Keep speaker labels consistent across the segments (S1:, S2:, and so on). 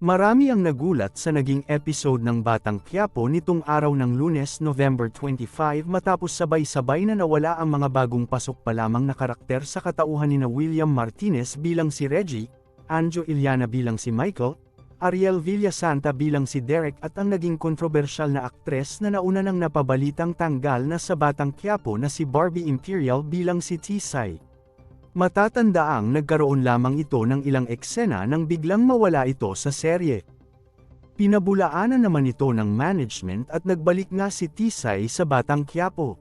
S1: Marami ang nagulat sa naging episode ng Batang Quiapo nitong araw ng Lunes, November 25 matapos sabay-sabay na nawala ang mga bagong pasok pa lamang na karakter sa katauhan nina William Martinez bilang si Reggie, Anjo Iliana bilang si Michael, Ariel Villasanta bilang si Derek at ang naging kontrobersyal na aktres na nauna nang napabalitang tanggal na sa Batang Quiapo na si Barbie Imperial bilang si Tisay. Matatandaang nagkaroon lamang ito ng ilang eksena nang biglang mawala ito sa serye. Pinabulaanan naman ito ng management at nagbalik nga si Tisay sa Batang Quiapo.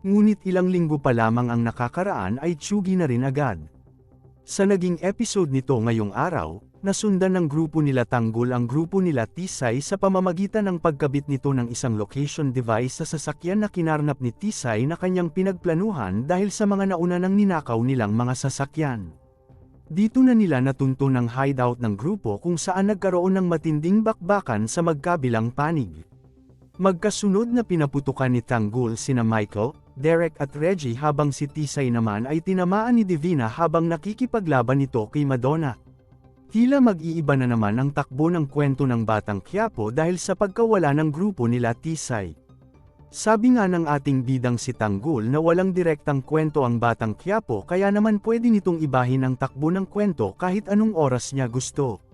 S1: Ngunit ilang linggo pa lamang ang nakakaraan ay tsugi na rin agad. Sa naging episode nito ngayong araw, nasundan ng grupo nila Tanggol ang grupo nila Tisay sa pamamagitan ng pagkabit nito ng isang location device sa sasakyan na kinarnap ni Tisay na kanyang pinagplanuhan dahil sa mga nauna nang ninakaw nilang mga sasakyan. Dito na nila natunto ng hideout ng grupo kung saan nagkaroon ng matinding bakbakan sa magkabilang panig. Magkasunod na pinaputukan ni Tanggol sina Michael, Derek at Reggie habang si Tisay naman ay tinamaan ni Divina habang nakikipaglaban ito kay Madonna. Tila mag-iiba na naman ang takbo ng kwento ng Batang Quiapo dahil sa pagkawala ng grupo nila Tisay. Sabi nga ng ating bidang si Tanggol na walang direktang kwento ang Batang Quiapo kaya naman pwede nitong ibahin ang takbo ng kwento kahit anong oras niya gusto.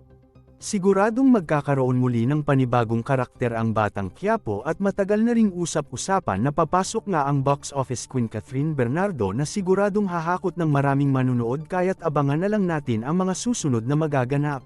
S1: Siguradong magkakaroon muli ng panibagong karakter ang Batang Quiapo at matagal na ring usap-usapan na papasok nga ang box office queen Catherine Bernardo na siguradong hahakot ng maraming manunood kaya't abangan na lang natin ang mga susunod na magaganap.